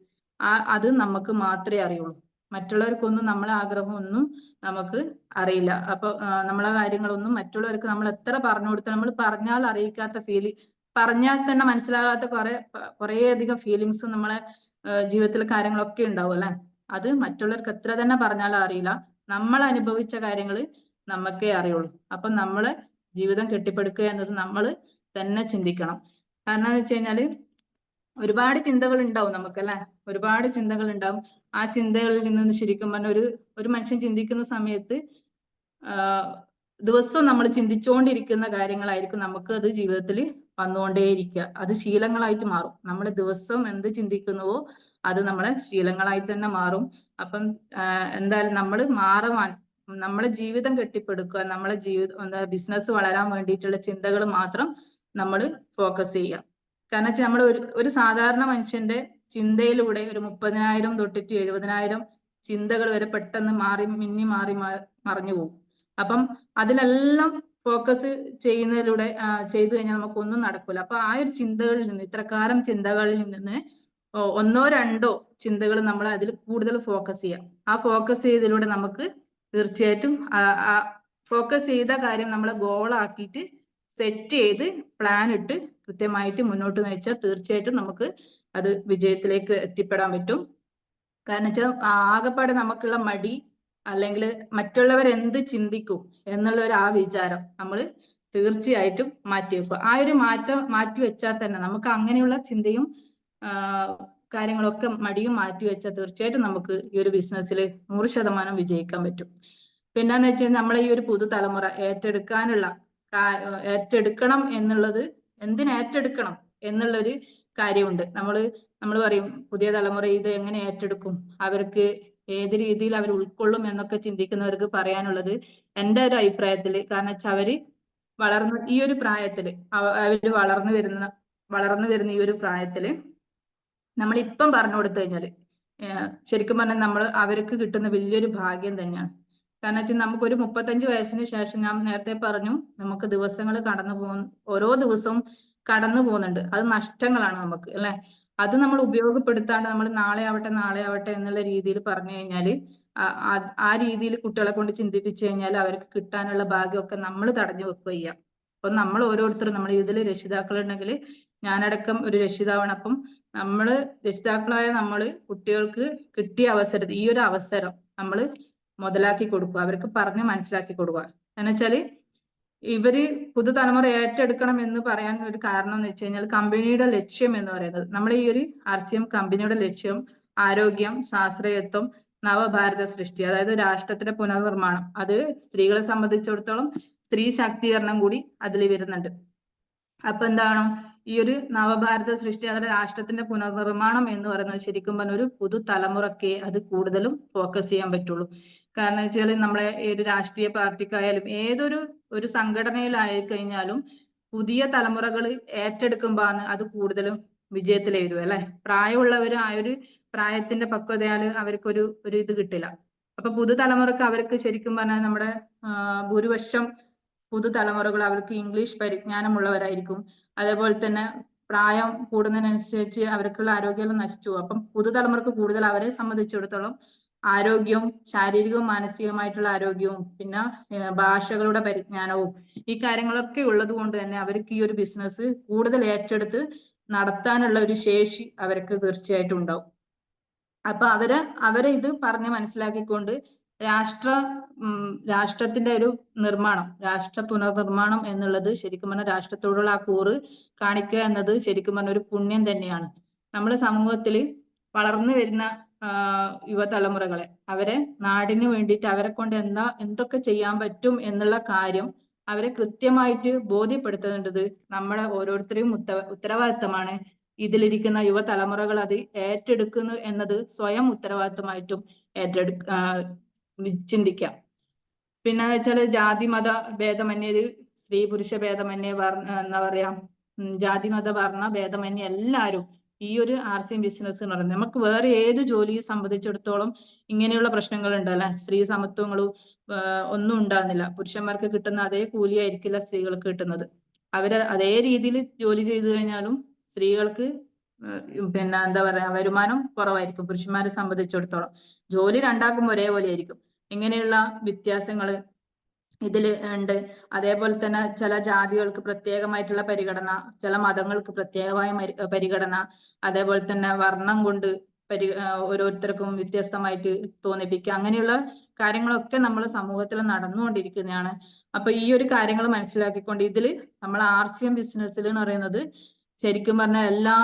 അത് നമുക്ക് മാത്രമേ അറിയുള്ളൂ. മറ്റുള്ളവർക്കൊന്നും നമ്മളെ ആഗ്രഹം ഒന്നും നമുക്ക് അറിയില്ല. അപ്പൊ നമ്മളെ കാര്യങ്ങളൊന്നും മറ്റുള്ളവർക്ക് നമ്മൾ എത്ര പറഞ്ഞു കൊടുത്താൽ, നമ്മൾ പറഞ്ഞാൽ അറിയിക്കാത്ത പറഞ്ഞാൽ തന്നെ മനസ്സിലാകാത്ത കുറേ അധികം ഫീലിങ്സ് നമ്മളെ ജീവിതത്തിലെ കാര്യങ്ങളൊക്കെ ഉണ്ടാവും അല്ലെ. അത് മറ്റുള്ളവർക്ക് എത്ര തന്നെ പറഞ്ഞാലും അറിയില്ല. നമ്മൾ അനുഭവിച്ച കാര്യങ്ങൾ നമുക്കേ അറിയുള്ളൂ. അപ്പൊ നമ്മളെ ജീവിതം കെട്ടിപ്പടുക്കുക എന്നത് നമ്മൾ തന്നെ ചിന്തിക്കണം. കാരണം എന്ന് വെച്ച് കഴിഞ്ഞാല് ഒരുപാട് ചിന്തകൾ ഉണ്ടാവും നമുക്കല്ലേ, ഒരുപാട് ചിന്തകൾ ഉണ്ടാവും. ആ ചിന്തകളിൽ നിന്ന് ശരിക്കും പറഞ്ഞ ഒരു മനുഷ്യൻ ചിന്തിക്കുന്ന സമയത്ത് ദിവസവും നമ്മൾ ചിന്തിച്ചുകൊണ്ടിരിക്കുന്ന കാര്യങ്ങളായിരിക്കും നമുക്ക് അത് ജീവിതത്തിൽ വന്നുകൊണ്ടേയിരിക്കുക. അത് ശീലങ്ങളായിട്ട് മാറും. നമ്മൾ ദിവസം എന്ത് ചിന്തിക്കുന്നുവോ അത് നമ്മളെ ശീലങ്ങളായിട്ട് തന്നെ മാറും. അപ്പം എന്തായാലും നമ്മൾ നമ്മളെ ജീവിതം കെട്ടിപ്പടുക്കുക, നമ്മളെ ബിസിനസ് വളരാൻ വേണ്ടിയിട്ടുള്ള ചിന്തകൾ മാത്രം നമ്മൾ ഫോക്കസ് ചെയ്യുക. കാരണം വെച്ചാൽ നമ്മൾ ഒരു സാധാരണ മനുഷ്യന്റെ ചിന്തയിലൂടെ ഒരു 30,000 തൊട്ടിട്ട് 70,000 ചിന്തകൾ വരെ പെട്ടെന്ന് മറിഞ്ഞു പോകും. അപ്പം അതിലെല്ലാം ഫോക്കസ് ചെയ്യുന്നതിലൂടെ ചെയ്തു കഴിഞ്ഞാൽ നമുക്കൊന്നും നടക്കില്ല. അപ്പൊ ആ ഒരു ചിന്തകളിൽ നിന്ന്, ഇത്രകാലം ചിന്തകളിൽ നിന്ന് ഒന്നോ രണ്ടോ ചിന്തകൾ നമ്മൾ അതിൽ കൂടുതൽ ഫോക്കസ് ചെയ്യാം. ആ ഫോക്കസ് ചെയ്തതിലൂടെ നമുക്ക് തീർച്ചയായിട്ടും ഫോക്കസ് ചെയ്ത കാര്യം നമ്മളെ ഗോളാക്കിയിട്ട് സെറ്റ് ചെയ്ത് പ്ലാൻ ഇട്ട് കൃത്യമായിട്ട് മുന്നോട്ട് നയിച്ചാൽ തീർച്ചയായിട്ടും നമുക്ക് അത് വിജയത്തിലേക്ക് എത്തിപ്പെടാൻ പറ്റും. കാരണം വെച്ചാൽ ആകെപ്പാടെ നമുക്കുള്ള മടി, അല്ലെങ്കിൽ മറ്റുള്ളവർ എന്ത് ചിന്തിക്കും എന്നുള്ള ആ വിചാരം നമ്മൾ തീർച്ചയായിട്ടും മാറ്റി വെക്കുക. ആ ഒരു മാറ്റി വെച്ചാൽ തന്നെ നമുക്ക് അങ്ങനെയുള്ള ചിന്തയും കാര്യങ്ങളൊക്കെ മടിയും മാറ്റി വെച്ചാൽ തീർച്ചയായിട്ടും നമുക്ക് ഈ ഒരു ബിസിനസ്സിൽ 100% വിജയിക്കാൻ പറ്റും. പിന്നെന്ന് വെച്ചാൽ നമ്മളെ ഈ ഒരു പുതുതലമുറ ഏറ്റെടുക്കണം എന്നുള്ളത്, ഏറ്റെടുക്കണം എന്നുള്ളൊരു കാര്യമുണ്ട്. നമ്മൾ പറയും പുതിയ തലമുറ ഇത് എങ്ങനെ ഏറ്റെടുക്കും, അവർക്ക് ഏത് രീതിയിൽ അവർ ഉൾക്കൊള്ളും എന്നൊക്കെ ചിന്തിക്കുന്നവർക്ക് പറയാനുള്ളത്, എൻ്റെ ഒരു അഭിപ്രായത്തിൽ, കാരണം വെച്ചാൽ അവര് ഈ ഒരു പ്രായത്തില് അവര് വളർന്നു വരുന്ന ഈ ഒരു പ്രായത്തില് നമ്മളിപ്പം പറഞ്ഞു കൊടുത്തു കഴിഞ്ഞാല് ശരിക്കും പറഞ്ഞാൽ അവർക്ക് കിട്ടുന്ന വലിയൊരു ഭാഗ്യം തന്നെയാണ്. കാരണം വെച്ചാൽ നമുക്കൊരു 35 വയസ്സിന് ശേഷം, ഞാൻ നേരത്തെ പറഞ്ഞു, നമുക്ക് ദിവസങ്ങൾ ഓരോ ദിവസവും കടന്നു പോകുന്നുണ്ട്. അത് നഷ്ടങ്ങളാണ് നമുക്ക് അല്ലെ. അത് നമ്മൾ ഉപയോഗപ്പെടുത്താണ്ട് നമ്മൾ നാളെ ആവട്ടെ എന്നുള്ള രീതിയിൽ പറഞ്ഞു കഴിഞ്ഞാല് ആ രീതിയിൽ കുട്ടികളെ കൊണ്ട് ചിന്തിപ്പിച്ചു കഴിഞ്ഞാൽ അവർക്ക് കിട്ടാനുള്ള ഭാഗ്യമൊക്കെ നമ്മൾ തടഞ്ഞു വെക്കുക ചെയ്യാം. അപ്പൊ നമ്മൾ ഓരോരുത്തരും, നമ്മൾ ഇതിൽ രക്ഷിതാക്കളുണ്ടെങ്കിൽ ഞാനടക്കം ഒരു രക്ഷിതാവാണ്. അപ്പം രക്ഷിതാക്കളായ നമ്മൾ കുട്ടികൾക്ക് കിട്ടിയ ഈ ഒരു അവസരം നമ്മൾ മുതലാക്കി കൊടുക്കുക, അവർക്ക് പറഞ്ഞ് മനസ്സിലാക്കി കൊടുക്കുക. എന്നുവെച്ചാല് ഇവര് പുതുതലമുറ ഏറ്റെടുക്കണം എന്ന് പറയാൻ ഒരു കാരണം എന്ന് വെച്ച് കഴിഞ്ഞാൽ, കമ്പനിയുടെ ലക്ഷ്യം എന്ന് പറയുന്നത്, നമ്മുടെ ഈ ഒരു RCM കമ്പനിയുടെ ലക്ഷ്യം ആരോഗ്യം, സ്വാശ്രയത്വം, നവഭാരത സൃഷ്ടി, അതായത് രാഷ്ട്രത്തിന്റെ പുനർനിർമ്മാണം. അത് സ്ത്രീകളെ സംബന്ധിച്ചിടത്തോളം സ്ത്രീ ശാക്തീകരണം കൂടി അതിൽ വരുന്നുണ്ട്. അപ്പൊ എന്താണ് ഈ ഒരു നവഭാരത സൃഷ്ടി, അതായത് രാഷ്ട്രത്തിന്റെ പുനർനിർമ്മാണം എന്ന് പറയുന്നത് ശരിക്കും പറഞ്ഞ ഒരു പുതു തലമുറയ്ക്ക് അത് കൂടുതലും ഫോക്കസ് ചെയ്യാൻ പറ്റുള്ളൂ. കാരണം വെച്ചാൽ നമ്മളെ ഒരു രാഷ്ട്രീയ പാർട്ടിക്കായാലും ഒരു സംഘടനയിലായി കഴിഞ്ഞാലും പുതിയ തലമുറകൾ ഏറ്റെടുക്കുമ്പോഴാണ് അത് കൂടുതലും വിജയത്തിലേ വരും അല്ലെ. പ്രായമുള്ളവർ ആ ഒരു പ്രായത്തിന്റെ പക്വതയാൽ അവർക്കൊരു ഇത് കിട്ടില്ല. അപ്പൊ പുതുതലമുറക്ക് അവർക്ക് ശരിക്കും പറഞ്ഞാൽ നമ്മുടെ ഭൂരിപക്ഷം പുതുതലമുറകൾ അവർക്ക് ഇംഗ്ലീഷ് പരിജ്ഞാനമുള്ളവരായിരിക്കും. അതേപോലെ തന്നെ പ്രായം കൂടുന്നതിനനുസരിച്ച് അവർക്കുള്ള ആരോഗ്യം നശിച്ചു പോകും. അപ്പം പുതുതലമുറക്ക് കൂടുതൽ അവരെ സംബന്ധിച്ചിടത്തോളം ആരോഗ്യവും ശാരീരികവും മാനസികമായിട്ടുള്ള ആരോഗ്യവും പിന്നെ ഭാഷകളുടെ പരിജ്ഞാനവും ഈ കാര്യങ്ങളൊക്കെ ഉള്ളത് കൊണ്ട് തന്നെ അവർക്ക് ഈ ഒരു ബിസിനസ് കൂടുതൽ ഏറ്റെടുത്ത് നടത്താനുള്ള ഒരു ശേഷി അവർക്ക് തീർച്ചയായിട്ടും ഉണ്ടാവും. അപ്പൊ അവരെ ഇത് പറഞ്ഞ് മനസ്സിലാക്കിക്കൊണ്ട് രാഷ്ട്രത്തിന്റെ ഒരു നിർമ്മാണം, രാഷ്ട്ര പുനർനിർമ്മാണം എന്നുള്ളത് ശരിക്കും പറഞ്ഞാൽ രാഷ്ട്രത്തോടുള്ള ആ കൂറ് കാണിക്കുക എന്നത് ശരിക്കും പറഞ്ഞ ഒരു പുണ്യം തന്നെയാണ്. നമ്മുടെ സമൂഹത്തിൽ വളർന്നു വരുന്ന യുവതലമുറകളെ അവരെ നാടിന് വേണ്ടിയിട്ട് അവരെ കൊണ്ട് എന്തൊക്കെ ചെയ്യാൻ പറ്റും എന്നുള്ള കാര്യം അവരെ കൃത്യമായിട്ട് ബോധ്യപ്പെടുത്തേണ്ടത് നമ്മുടെ ഓരോരുത്തരെയും ഉത്തരവാദിത്തമാണ്. ഇതിലിരിക്കുന്ന യുവതലമുറകൾ അത് ഏറ്റെടുക്കുന്നു എന്നത് സ്വയം ഉത്തരവാദിത്തമായിട്ടും ചിന്തിക്കാം. പിന്നെ വെച്ചാല് ജാതി മത ഭേദമന്യേ, സ്ത്രീ പുരുഷ ഭേദമന്യേ, എന്താ പറയാ, ജാതി മത വർണ്ണ ഭേദമന്യേ എല്ലാവരും ഈ ഒരു RCM ബിസിനസ് എന്ന് പറയുന്നത് നമുക്ക് വേറെ ഏത് ജോലിയെ സംബന്ധിച്ചിടത്തോളം ഇങ്ങനെയുള്ള പ്രശ്നങ്ങൾ ഉണ്ടല്ലേ. സ്ത്രീ സമത്വങ്ങളും ഒന്നും ഉണ്ടാകുന്നില്ല. പുരുഷന്മാർക്ക് കിട്ടുന്ന അതേ കൂലിയായിരിക്കില്ല സ്ത്രീകൾക്ക് കിട്ടുന്നത്. അതേ രീതിയിൽ ജോലി ചെയ്തു കഴിഞ്ഞാലും സ്ത്രീകൾക്ക് പിന്നെ എന്താ പറയാ വരുമാനം കുറവായിരിക്കും പുരുഷന്മാരെ സംബന്ധിച്ചിടത്തോളം. ജോലി രണ്ടാക്കും ഒരേപോലെ ആയിരിക്കും. ഇങ്ങനെയുള്ള വ്യത്യാസങ്ങൾ ഇതിൽ ഉണ്ട്. അതേപോലെ തന്നെ ചില ജാതികൾക്ക് പ്രത്യേകമായിട്ടുള്ള പരിഗണന, ചില മതങ്ങൾക്ക് പ്രത്യേകമായ പരിഗണന, അതേപോലെ തന്നെ വർണ്ണം കൊണ്ട് ഓരോരുത്തർക്കും വ്യത്യസ്തമായിട്ട് തോന്നിപ്പിക്കുക, അങ്ങനെയുള്ള കാര്യങ്ങളൊക്കെ നമ്മൾ സമൂഹത്തിൽ നടന്നുകൊണ്ടിരിക്കുന്നതാണ്. അപ്പൊ ഈ ഒരു കാര്യങ്ങൾ മനസ്സിലാക്കിക്കൊണ്ട് ഇതില് നമ്മൾ RCM ബിസിനസ്സിൽ എന്ന് പറയുന്നത് ശരിക്കും പറഞ്ഞാൽ എല്ലാ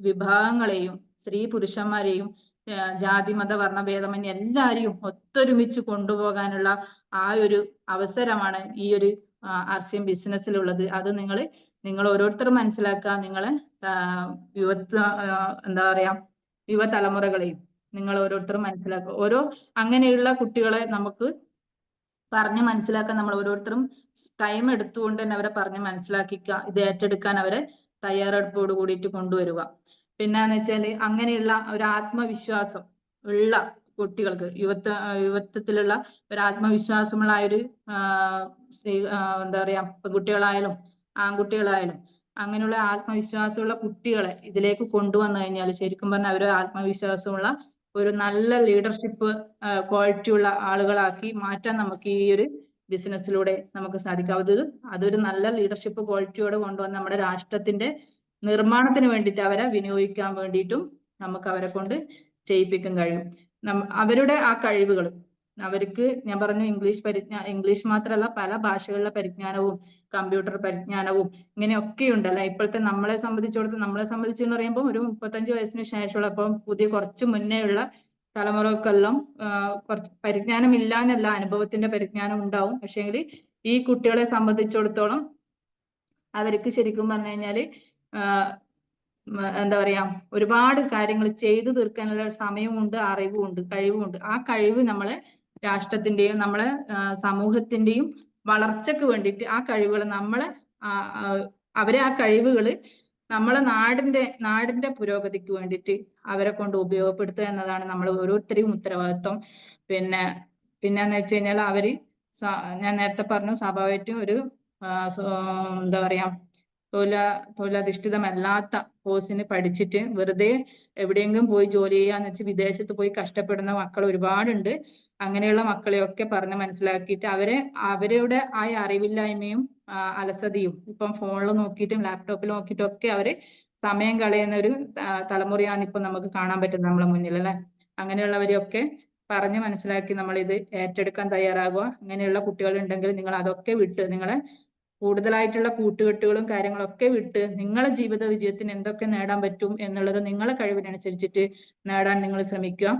വിഭാഗങ്ങളെയും, സ്ത്രീ പുരുഷന്മാരെയും, ജാതി മത വർണ്ണഭേദമന്യേ എല്ലാരെയും ഒത്തൊരുമിച്ച് കൊണ്ടുപോകാനുള്ള ആ ഒരു അവസരമാണ് ഈ ഒരു RCM ബിസിനസ്സിലുള്ളത്. അത് നിങ്ങൾ ഓരോരുത്തരും മനസ്സിലാക്കുക. നിങ്ങളെ എന്താ പറയാ യുവതലമുറകളെയും നിങ്ങൾ ഓരോരുത്തരും മനസ്സിലാക്കുക. അങ്ങനെയുള്ള കുട്ടികളെ നമുക്ക് പറഞ്ഞ് മനസ്സിലാക്കാൻ നമ്മൾ ഓരോരുത്തരും ടൈം എടുത്തുകൊണ്ട് തന്നെ അവരെ പറഞ്ഞ് മനസ്സിലാക്കിക്കുക. ഇത് ഏറ്റെടുക്കാൻ അവരെ തയ്യാറെടുപ്പോട് കൂടിയിട്ട് കൊണ്ടുവരിക. പിന്നെന്ന് വെച്ചാല് അങ്ങനെയുള്ള ഒരു ആത്മവിശ്വാസം ഉള്ള കുട്ടികൾക്ക്, യുവത്വത്തിലുള്ള ഒരു ആത്മവിശ്വാസമുള്ള ആ ഒരു എന്താ പറയാ പെൺകുട്ടികളായാലും ആൺകുട്ടികളായാലും അങ്ങനെയുള്ള ആത്മവിശ്വാസമുള്ള കുട്ടികളെ ഇതിലേക്ക് കൊണ്ടുവന്നു കഴിഞ്ഞാൽ ശരിക്കും പറഞ്ഞാൽ അവര് ആത്മവിശ്വാസമുള്ള ഒരു നല്ല ലീഡർഷിപ്പ് ക്വാളിറ്റി ഉള്ള ആളുകളാക്കി മാറ്റാൻ നമുക്ക് ഈ ഒരു ബിസിനസ്സിലൂടെ നമുക്ക് സാധിക്കും. അതൊരു നല്ല ലീഡർഷിപ്പ് ക്വാളിറ്റിയോടെ കൊണ്ടുവന്ന് നമ്മുടെ രാഷ്ട്രത്തിന്റെ നിർമ്മാണത്തിന് വേണ്ടിയിട്ട് അവരെ വിനിയോഗിക്കാൻ വേണ്ടിയിട്ടും നമുക്ക് അവരെ കൊണ്ട് ചെയ്യിപ്പിക്കാൻ കഴിയും. അവരുടെ ആ കഴിവുകൾ അവർക്ക് ഞാൻ പറഞ്ഞു ഇംഗ്ലീഷ് മാത്രമല്ല പല ഭാഷകളിലെ പരിജ്ഞാനവും കമ്പ്യൂട്ടർ പരിജ്ഞാനവും ഇങ്ങനെയൊക്കെ ഉണ്ടല്ലോ. ഇപ്പോഴത്തെ നമ്മളെ സംബന്ധിച്ചെന്ന് പറയുമ്പോൾ ഒരു 35 വയസ്സിന് ശേഷമുള്ള ഇപ്പം പുതിയ കുറച്ച് മുന്നേ ഉള്ള തലമുറക്കെല്ലാം കുറച്ച് പരിജ്ഞാനം ഇല്ല എന്നല്ല, അനുഭവത്തിന്റെ പരിജ്ഞാനം ഉണ്ടാവും. പക്ഷേങ്കിൽ ഈ കുട്ടികളെ സംബന്ധിച്ചിടത്തോളം അവർക്ക് ശരിക്കും പറഞ്ഞു കഴിഞ്ഞാല് എന്താ പറയാ ഒരുപാട് കാര്യങ്ങൾ ചെയ്തു തീർക്കാനുള്ള സമയമുണ്ട്, അറിവുമുണ്ട്, കഴിവുമുണ്ട്. ആ കഴിവ് നമ്മളെ രാഷ്ട്രത്തിന്റെയും നമ്മളെ സമൂഹത്തിന്റെയും വളർച്ചയ്ക്ക് വേണ്ടിയിട്ട് ആ കഴിവുകൾ അവരെ ആ കഴിവുകള് നമ്മളെ നാടിന്റെ പുരോഗതിക്ക് വേണ്ടിയിട്ട് അവരെ കൊണ്ട് ഉപയോഗപ്പെടുത്തുക എന്നതാണ് നമ്മൾ ഓരോരുത്തരെയും ഉത്തരവാദിത്വം. പിന്നെന്ന് വെച്ച് കഴിഞ്ഞാൽ അവര് ഞാൻ നേരത്തെ പറഞ്ഞു സ്വാഭാവികമായിട്ടും ഒരു എന്താ പറയാ തൊഴിലധിഷ്ഠിതമല്ലാത്ത കോഴ്സിന് പഠിച്ചിട്ട് വെറുതെ എവിടെയെങ്കിലും പോയി ജോലി ചെയ്യാന്ന് വെച്ച് വിദേശത്ത് പോയി കഷ്ടപ്പെടുന്ന മക്കൾ ഒരുപാടുണ്ട്. അങ്ങനെയുള്ള മക്കളെയൊക്കെ പറഞ്ഞ് മനസ്സിലാക്കിയിട്ട് അവരുടെ ആ അറിവില്ലായ്മയും അലസതയും ഇപ്പം ഫോണിൽ നോക്കിയിട്ടും ലാപ്ടോപ്പിൽ നോക്കിയിട്ടും ഒക്കെ അവര് സമയം കളയുന്ന ഒരു തലമുറയാണ് ഇപ്പൊ നമുക്ക് കാണാൻ പറ്റുന്നത് നമ്മളെ മുന്നിൽ അല്ലെ. അങ്ങനെയുള്ളവരെയൊക്കെ പറഞ്ഞ് മനസ്സിലാക്കി നമ്മൾ ഇത് ഏറ്റെടുക്കാൻ തയ്യാറാകുക. അങ്ങനെയുള്ള കുട്ടികൾ ഉണ്ടെങ്കിൽ നിങ്ങൾ അതൊക്കെ വിട്ട് നിങ്ങളെ കൂടുതലായിട്ടുള്ള കൂട്ടുകെട്ടുകളും കാര്യങ്ങളൊക്കെ വിട്ട് നിങ്ങളെ ജീവിത വിജയത്തിന് എന്തൊക്കെ നേടാൻ പറ്റും എന്നുള്ളത് നിങ്ങളെ കഴിവിനനുസരിച്ചിട്ട് നേടാൻ നിങ്ങൾ ശ്രമിക്കുക.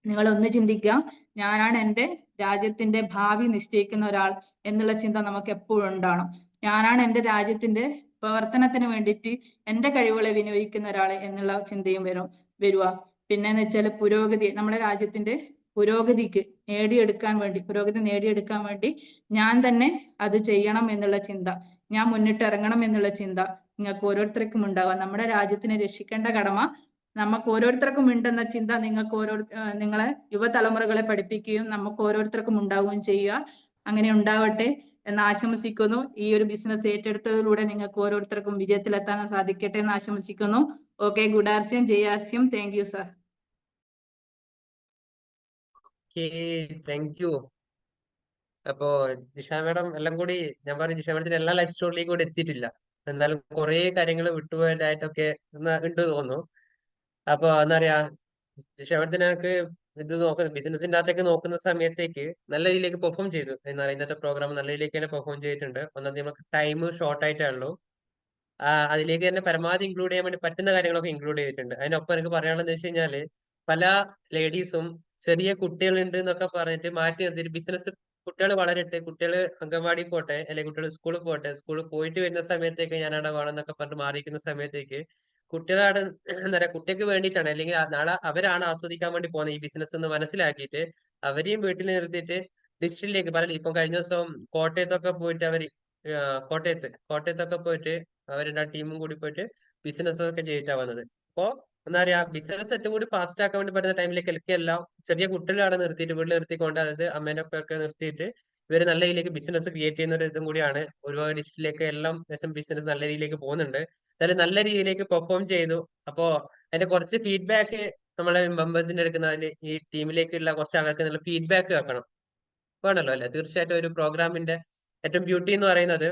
നിങ്ങൾ ഒന്ന് ചിന്തിക്കുക, ഞാനാണ് എൻ്റെ രാജ്യത്തിന്റെ ഭാവി നിശ്ചയിക്കുന്ന ഒരാൾ എന്നുള്ള ചിന്ത നമുക്ക് എപ്പോഴും ഉണ്ടാവണം. ഞാനാണ് എൻ്റെ രാജ്യത്തിന്റെ പ്രവർത്തനത്തിന് വേണ്ടിയിട്ട് എൻ്റെ കഴിവുകളെ വിനിയോഗിക്കുന്ന ഒരാൾ എന്നുള്ള ചിന്തയും വരുക. പിന്നെന്ന് വെച്ചാൽ പുരോഗതി, നമ്മുടെ രാജ്യത്തിന്റെ പുരോഗതി നേടിയെടുക്കാൻ വേണ്ടി ഞാൻ തന്നെ അത് ചെയ്യണം എന്നുള്ള ചിന്ത, ഞാൻ മുന്നിട്ട് ഇറങ്ങണം എന്നുള്ള ചിന്ത നിങ്ങൾക്ക് ഓരോരുത്തർക്കും ഉണ്ടാവാം. നമ്മുടെ രാജ്യത്തിനെ രക്ഷിക്കേണ്ട കടമ നമുക്ക് ഓരോരുത്തർക്കും ഉണ്ടെന്ന ചിന്ത നിങ്ങളെ യുവതലമുറകളെ പഠിപ്പിക്കുകയും നമുക്ക് ഓരോരുത്തർക്കും ഉണ്ടാവുകയും ചെയ്യുക. അങ്ങനെ ഉണ്ടാവട്ടെ എന്ന് ആശംസിക്കുന്നു. ഈ ഒരു ബിസിനസ് ഏറ്റെടുത്തതിലൂടെ നിങ്ങൾക്ക് ഓരോരുത്തർക്കും വിജയത്തിലെത്താൻ സാധിക്കട്ടെ എന്ന് ആശംസിക്കുന്നു. ഓക്കെ, ഗുഡ് ആർസ്യം, ജയ് ആർസ്യം. Thank you sir. Thank you. അപ്പോ ജിഷ മാഡം എല്ലാം കൂടി ഞാൻ പറഞ്ഞു, ജിഷ മാഡത്തിന് എല്ലാ ലൈഫ് സ്റ്റോറിയിലേക്കും കൂടി എത്തിയിട്ടില്ല. എന്നാലും കുറെ കാര്യങ്ങൾ വിട്ടുപോയതായിട്ടൊക്കെ ഉണ്ട് തോന്നുന്നു. അപ്പൊ എന്താ പറയാ, ജിഷ മാഡത്തിന് എനിക്ക് ഇത് ബിസിനസിന്റെ അകത്തേക്ക് നോക്കുന്ന സമയത്തേക്ക് നല്ല രീതിയിലേക്ക് പെർഫോം ചെയ്തു. എന്താ പറയുക, ഇന്നത്തെ പ്രോഗ്രാം നല്ല രീതിയിലേക്ക് തന്നെ പെർഫോം ചെയ്തിട്ടുണ്ട്. ഒന്നാമത് നമുക്ക് ടൈം ഷോർട്ട് ആയിട്ടാണല്ലോ, അതിലേക്ക് തന്നെ പരമാവധി ഇൻക്ലൂഡ് ചെയ്യാൻ വേണ്ടി പറ്റുന്ന കാര്യങ്ങളൊക്കെ ഇൻക്ലൂഡ് ചെയ്തിട്ടുണ്ട്. അതിനൊപ്പം എനിക്ക് പറയാനുള്ളത് വെച്ച് കഴിഞ്ഞാല്, പല ലേഡീസും ചെറിയ കുട്ടികളുണ്ട് എന്നൊക്കെ പറഞ്ഞിട്ട് മാറ്റി നിർത്തിയിട്ട് ബിസിനസ്, കുട്ടികൾ വളരട്ടെ, കുട്ടികൾ അംഗൻവാടി പോട്ടെ, അല്ലെങ്കിൽ കുട്ടികൾ സ്കൂളിൽ പോട്ടെ, സ്കൂളിൽ പോയിട്ട് വരുന്ന സമയത്തേക്ക് ഞാൻ അവിടെ വേണമെന്നൊക്കെ പറഞ്ഞിട്ട് മാറിയിരിക്കുന്ന സമയത്തേക്ക് കുട്ടികളാണ് എന്താ പറയാ, കുട്ടിക്ക് വേണ്ടിയിട്ടാണ്, അല്ലെങ്കിൽ നാളെ അവരാണ് ആസ്വദിക്കാൻ വേണ്ടി പോകുന്നത് ഈ ബിസിനസ് എന്ന് മനസ്സിലാക്കിയിട്ട് അവരെയും വീട്ടിൽ നിർത്തിയിട്ട് ഡിസ്ട്രിക്റ്റിലേക്ക് പല, ഇപ്പം കഴിഞ്ഞ ദിവസം കോട്ടയത്തൊക്കെ പോയിട്ട് അവര് കോട്ടയത്തൊക്കെ പോയിട്ട് അവരുടെ ടീമും കൂടി പോയിട്ട് ബിസിനസ് ഒക്കെ ചെയ്തിട്ടാ വന്നത്. അപ്പോ എന്താ പറയാ, ബിസിനസ് ഏറ്റവും കൂടി ഫാസ്റ്റ് ആക്കാൻ വേണ്ടി പറ്റുന്ന ടൈമിലേക്ക് എല്ലാം ചെറിയ കുട്ടികളാണ് നിർത്തിയിട്ട് വീട്ടിൽ നിർത്തിക്കൊണ്ട്, അതായത് അമ്മേനെ ഒക്കെ നിർത്തിയിട്ട് ഇവര് നല്ല രീതിയിലേക്ക് ബിസിനസ് ക്രിയേറ്റ് ചെയ്യുന്ന ഒരു ഇതും കൂടിയാണ്. ഒരുപാട് ഡിസ്ട്രിക്റ്റിലേക്ക് എല്ലാം ബിസിനസ് നല്ല രീതിയിലേക്ക് പോകുന്നുണ്ട്. എന്തായാലും നല്ല രീതിയിലേക്ക് പെർഫോം ചെയ്തു. അപ്പോ അതിന്റെ കുറച്ച് ഫീഡ്ബാക്ക് നമ്മളെ മെമ്പേഴ്സിന്റെ എടുക്കുന്ന, ഈ ടീമിലേക്കുള്ള കുറച്ച് ആൾക്ക് നല്ല ഫീഡ്ബാക്ക് വെക്കണം, വേണമല്ലോ അല്ലെ? തീർച്ചയായിട്ടും ഒരു പ്രോഗ്രാമിന്റെ ഏറ്റവും ബ്യൂട്ടി എന്ന് പറയുന്നത്